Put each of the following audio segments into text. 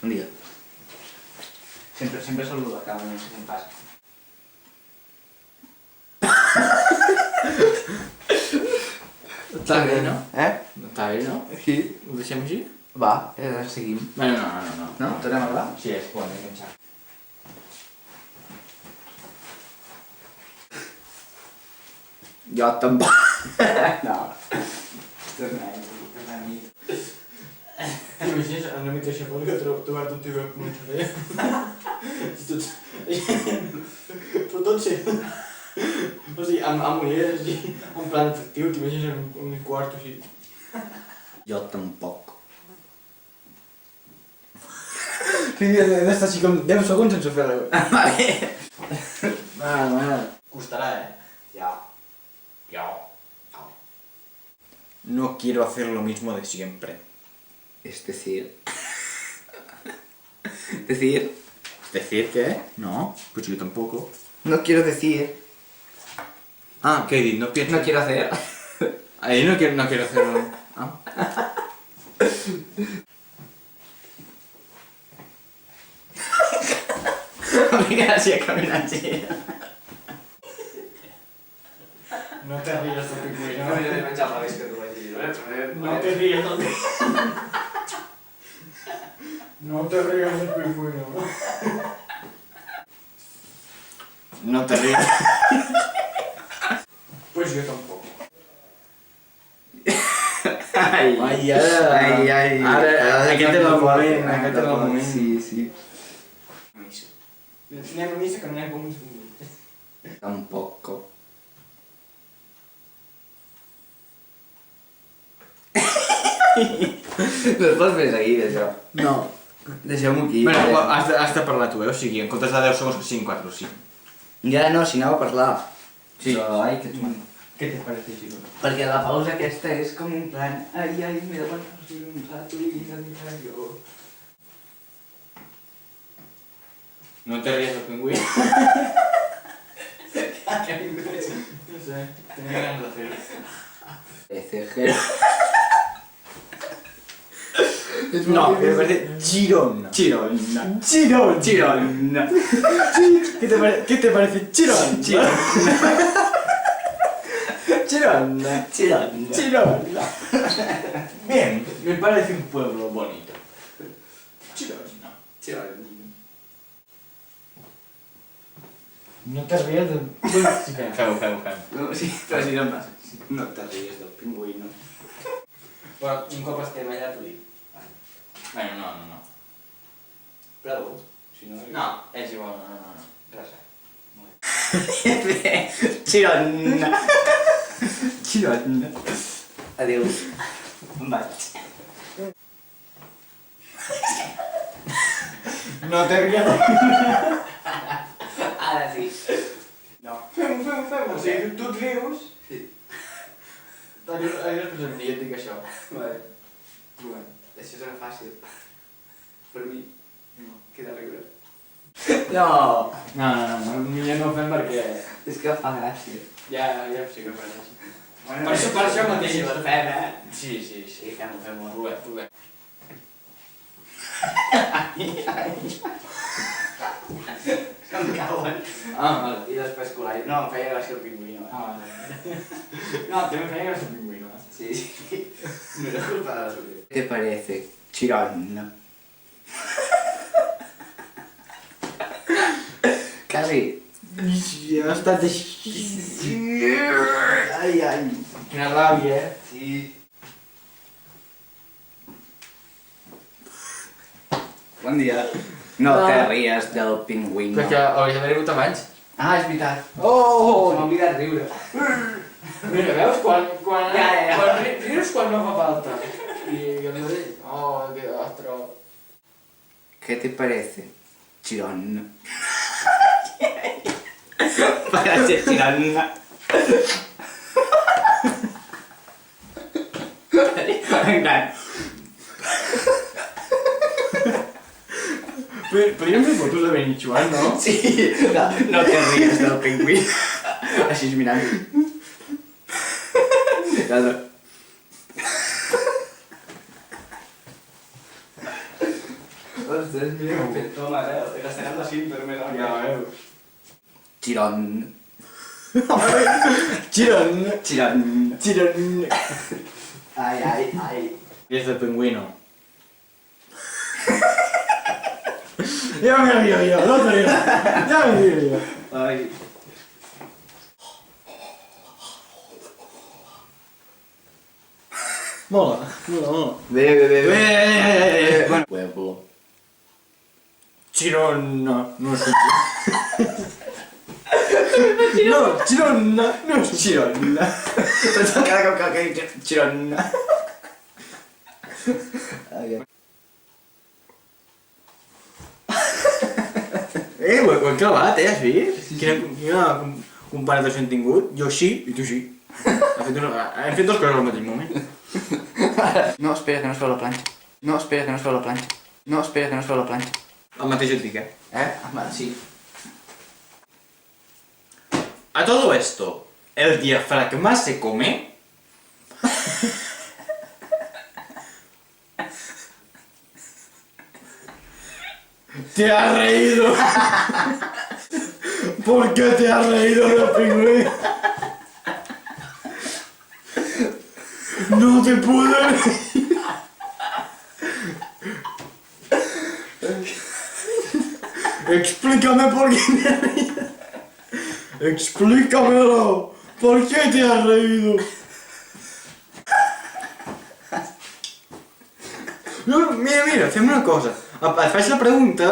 Un dia. Sempre saludo a cada no sé què em passa. Està bé, no? Està bé, no? Sí. Ho deixem així? Va, seguim. Bueno, no. No? Tornem a gravar? Sí, és bon, deixem xar. Jo tampoc. No. Tornem. T'imagines una imitació pública trobar tot i veure com ho feia? Però tot sé. O sigui, amb ulleres així, en plan efectiu, t'imagines un quart així. Jo tampoc. Sí, he d'estar així com 10 segons sense fer res. Vale. Vale. Costarà, Ya. No quiero hacer lo mismo de siempre. Es decir... ¿Decir qué? No, pues yo tampoco. No quiero decir... Ah, ¿qué he dicho? No pienso... No quiero hacer... Ahí no quiero hacerlo. Ah. Gràcies, caminatge. No te rías del pingüino. No, jo he menjat la vez que t'ho vaig dir, No te rías del pingüino. No te rías del pingüino. No te rías. Pues yo tampoco. Ai, Ara, aquest és el moment, Sí. Anem a missa que no anem com uns pingüins. Tampoco. No et pots fer seguir, això. No. Deixeu-m'ho aquí. Bueno, has de parlar tu, O sigui, en comptes de 10 segons que siguin 4 o 5. Ja no, si anava a parlar. Sí. Però, ai, que tu... Què te parece, chico? Perquè la pausa aquesta és com un plan... Ai, me da un rato y no diga yo. No te rías del pingüino. No sé, tenía ganas de hacerlo. Ecejero. No, me parece Girona. Chirona. Girona. ¿Qué te parece Girona? Girona. Bien, me parece un pueblo bonito. Girona. No te rías del... Fem. No, sí, però si no passa. No te ries del pingüino. Però un cop estem allà t'ho dic. Bueno, no. Prou. Si no... No, és igual, no. Res. Chirona. Adéu. Em vaig. No te rías. Ara sí. No. Fem. O sigui, tu et rius. Sí. Allò és per mi, ja et dic això. Vale. Bueno, això serà fàcil. Per mi, no. Queda riure. No! No, millor no ho fem perquè... És que fa gràcia. Ja sí que fa gràcia. Bueno, Per això mateix. Si ho fem, Sí. Sí, fem-ho. Prové. Em cauen. Vale. I després colar. No, em feia gràcia el pingüino. Vale. No, també feia gràcia el pingüino. Sí. No era culpa de la suya. ¿Qué te parece? Chirona. Casi. Ha estat així. Ai. Quina ràbia, Sí. Bon dia. No te ries del pingüino. Perquè hauria d'haver vingut abans. Ah, és veritat. Oh! Se m'ha oblidat riure. Mira, veus? Quan Ja. rius quan no fa falta. I jo li dic, oh, que ostro. ¿Qué te parece? Chirona. Parece chirona. Gran. Podríem fer fotos de Benichuan, no? Sí, no te ries del pingüí. Així mirant. Ostres, mira com fet. Toma, gastarem la cinta només amb Ja veus. Chiron. Chiron. Chiron. Chiron. Ai, ai, ai. Y es el pingüino. Ya me río yo, no te río. Ya me río yo. Ai. Mola, mola, mola. Bé. Bueno. Pueblo. Chirona, no es un No, chirona, no es un Chiron. Pensava cada cop que Chiron. Ho he clavat, has vist? Quina comparació hem tingut? Jo sí i tu sí. Hem fet dues coses al mateix moment. No, espera, que no es veu la planxa. No, espera, que no es veu la planxa. No, espera, que no es veu la planxa. El mateix et dic, Home, sí. A todo esto, el diafragma se come. ¿Te has reído? ¿Por qué te has reído del pingüino? No te pude reír. Explícame por qué te has reído. Explícamelo. ¿Por qué te has reído? No, mira, fem una cosa. Et faig la pregunta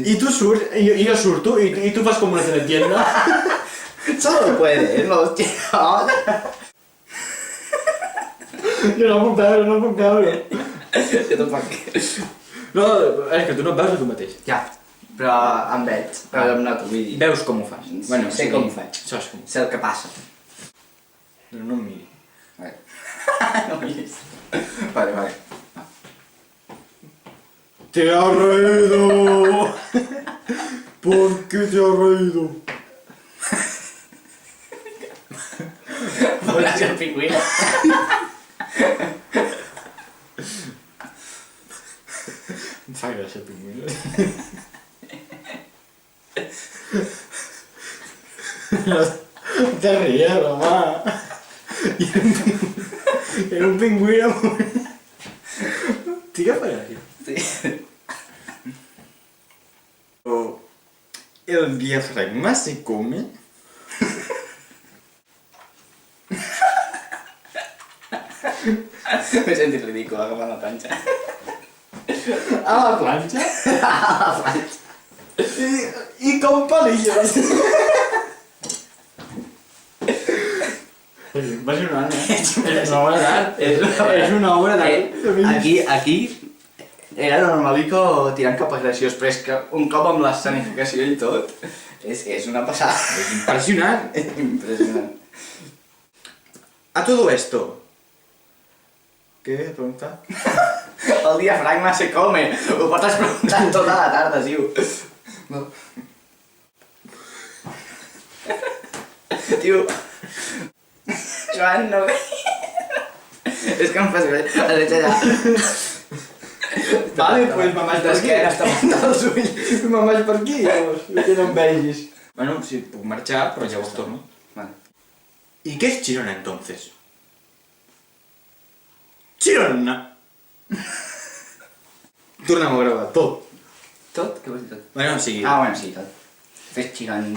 i tu surts, i jo surto, i tu fas com una teletienda. Solo puede, no, Chiron. Jo no puc veure, no puc veure. Jo tampoc. No, és que tu no et veus a tu mateix. Ja, però em veig, però em noto, vull dir. Veus com ho fas. Bueno, sé com ho faig. Saps com. Sé el que passa. Però no em miri. Vale. No miris. Vale. Te has reído. ¿Por qué te has reído? Veuràs el pingüino. Em fa gràcia el pingüino. Te ríes, home. Era un pingüino. Tira per ahí. Sí. El diafragma se come. M'he sentit ridícul agafant la planxa. A la planxa? A la planxa. I com palillos. Va ser una és una obra d'art. És una obra d'art. Aquí era normalico tirant cap a graciós, però és que un cop amb l'escenificació i tot, és una passada. És impressionant. És impressionant. A todo esto. ¿Qué he preguntat? El diafragma se come. Ho portes preguntant tota la tarda, Siu. Tio... Joan, no ve... És que em fas gràcia. El veig allà. Vale, pues me'n vaig per aquí. D'esquena, està muntant els ulls. Me'n vaig per aquí, llavors. Que no em vegis. Bueno, sí, puc marxar, però llavors torno. Vale. ¿Y qué es Chirona entonces? Chirona. Tornem a gravar tot. Tot? Què vols dir tot? Bueno, sí. Bueno, sí, tot. Fes Chiron.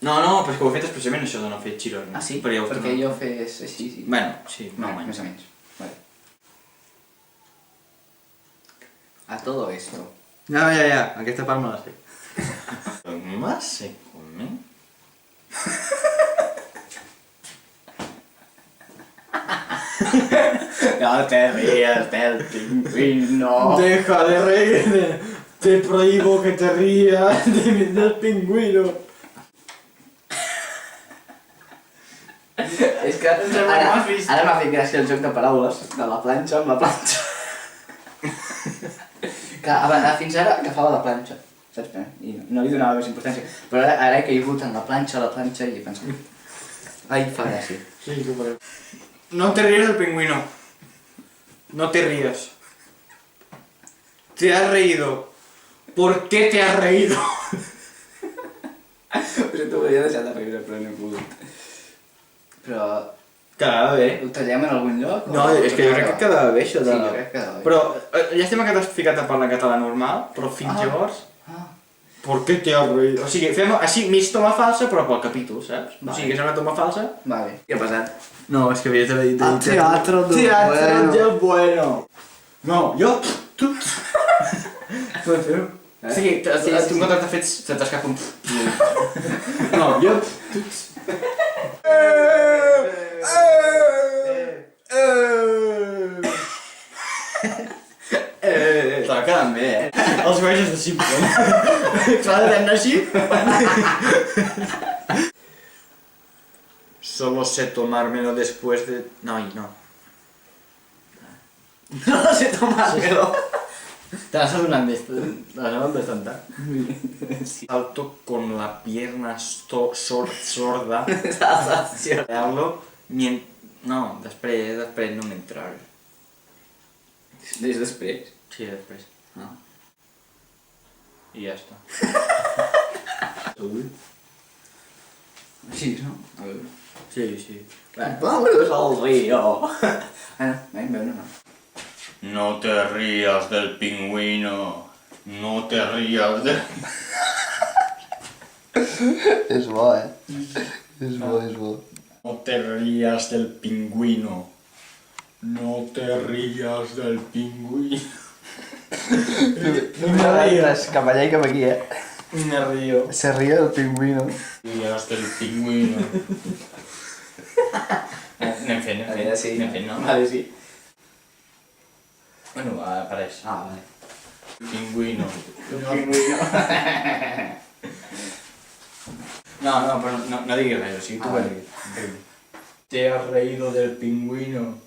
No, però és que ho he fet expressament això de no fer Chirona. Ah, sí? Però ja ho Perquè torno. jo fes així, sí. Bueno, sí, No, no, més o menys. Vale. A todo esto. Ja, aquesta part me la sé. ¿Más se come? No te rías del pingüino. Deja de reírte. Te prohíbo que te rías del pingüino. És que ara m'ha fet gràcia el joc de paraules de la planxa amb la planxa. Que fins ara agafava la planxa, saps? I no li donava més importància. Però ara he caigut en la planxa i he pensat... Ai, fa gràcia. Sí, súper. No te ríes del pingüino. No te rías. Te has reído. ¿Por qué te has reído? Ho sento, volia deixar de riure, però no he pogut. Però Quedava bé. ho tallem en algun lloc? No, és que jo crec que quedava bé això de... Sí, jo crec que quedava bé. Però, llàstima que t'has ficat a parlar en català normal, però fins llavors... Ah, ¿Por qué te has reído? O sigui, fem així mig toma falsa, però pel capítol, saps? Vale. O sigui, que és una toma falsa... vale. Què ha passat? No, és que havia d'haver dit... El teatro del bueno. del bueno. No, jo... Tu... Podem fer-ho? Sí, tu en comptes de fets, se t'escapa un... No, jo... Està quedant bé, Els guaixos de Simpson. Clar, de tant així. Solo sé tomármelo después de... No, no. No sé tomármelo. Te vas adonant d'esto. La saben bastant. Sí. Salto con la pierna sorda. Salsació. Darlo No, després no m'entraré. Des després. Sí, després. Ah. I ja està. Així, no? A veure. Sí, sí. Vámonos al río. Venga, no. No te rías del pingüino. No te rías del... És bo, És bo, és bo. No te rías del pingüino. No te rías del pingüino. No me rías. Cap allà i cap aquí, Me río. Se ríe del pingüino. Rías del pingüino. Anem fent, Sí. Anem fent, no? Vale, sí. Bueno, apareix. Ah, vale. Pingüino. Pingüino. No, però no diguis res, o sigui, tu Vale. diguis. Te has reído del pingüino.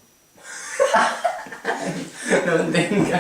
No entenc.